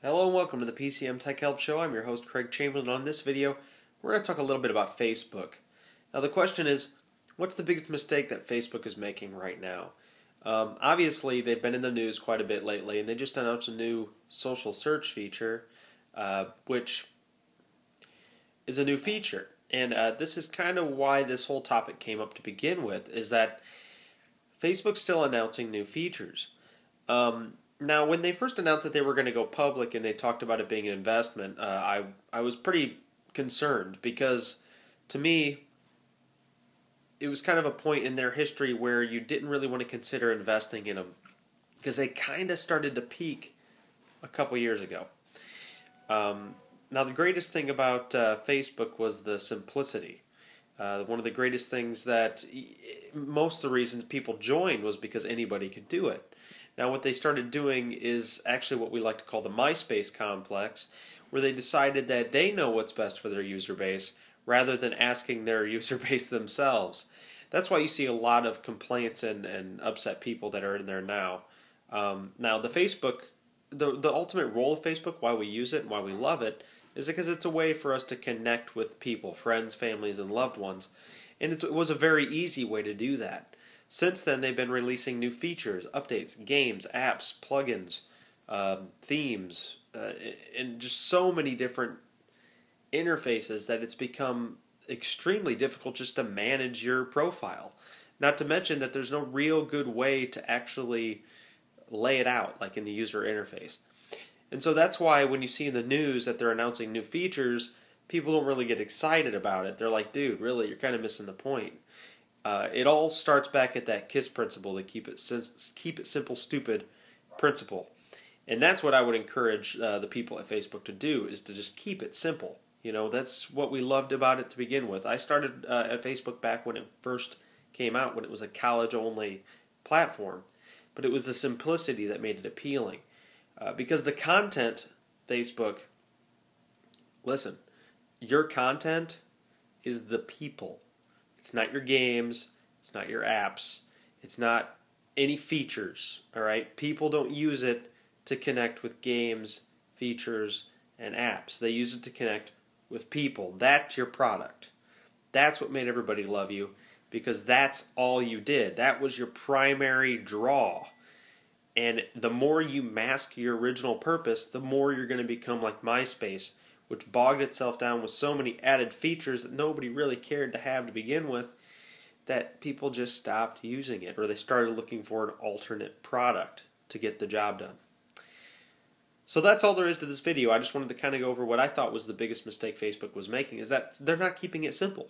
Hello and welcome to the PCM Tech Help Show. I'm your host Craig Chamberlain. On this video, we're going to talk a little bit about Facebook. Now the question is, what's the biggest mistake that Facebook is making right now? Obviously, they've been in the news quite a bit lately, and they just announced a new social search feature, which is a new feature. And this is kind of why this whole topic came up to begin with, is that Facebook's still announcing new features. Now, when they first announced that they were going to go public and they talked about it being an investment, I was pretty concerned because, to me, it was kind of a point in their history where you didn't really want to consider investing in them because they kind of started to peak a couple years ago. Now, the greatest thing about Facebook was the simplicity. One of the greatest things that most of the reasons people joined was because anybody could do it. Now what they started doing is actually what we like to call the MySpace complex, where they decided that they know what's best for their user base rather than asking their user base themselves. That's why you see a lot of complaints and upset people that are in there now. Now the Facebook, the ultimate role of Facebook, why we use it and why we love it, is because it's a way for us to connect with people, friends, families, and loved ones. And it was a very easy way to do that. Since then, they've been releasing new features, updates, games, apps, plugins, themes, and just so many different interfaces that it's become extremely difficult just to manage your profile. Not to mention that there's no real good way to actually lay it out, like in the user interface. And so that's why when you see in the news that they're announcing new features, people don't really get excited about it. They're like, dude, really, you're kind of missing the point. It all starts back at that KISS principle, the keep it simple, stupid principle. And that's what I would encourage the people at Facebook to do, is to just keep it simple. You know, that's what we loved about it to begin with. I started at Facebook back when it first came out, when it was a college-only platform. But it was the simplicity that made it appealing. Because the content, Facebook, listen, your content is the people. It's not your games, it's not your apps, it's not any features, all right? People don't use it to connect with games, features, and apps. They use it to connect with people. That's your product. That's what made everybody love you, because that's all you did. That was your primary draw. And the more you mask your original purpose, the more you're going to become like MySpace, which bogged itself down with so many added features that nobody really cared to have to begin with, that people just stopped using it, or they started looking for an alternate product to get the job done. So that's all there is to this video. I just wanted to kind of go over what I thought was the biggest mistake Facebook was making, is that they're not keeping it simple.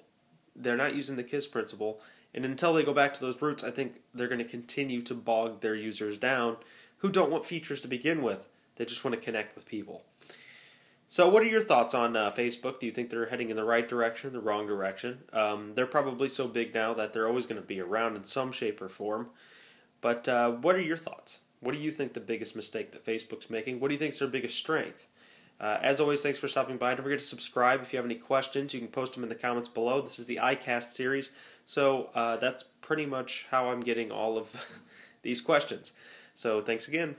They're not using the KISS principle, and until they go back to those roots, I think they're going to continue to bog their users down who don't want features to begin with. They just want to connect with people. So what are your thoughts on Facebook? Do you think they're heading in the right direction, the wrong direction? They're probably so big now that they're always going to be around in some shape or form. But what are your thoughts? What do you think the biggest mistake that Facebook's making? What do you think is their biggest strength? As always, thanks for stopping by. Don't forget to subscribe. If you have any questions, you can post them in the comments below. This is the iCast series, so that's pretty much how I'm getting all of these questions. So thanks again.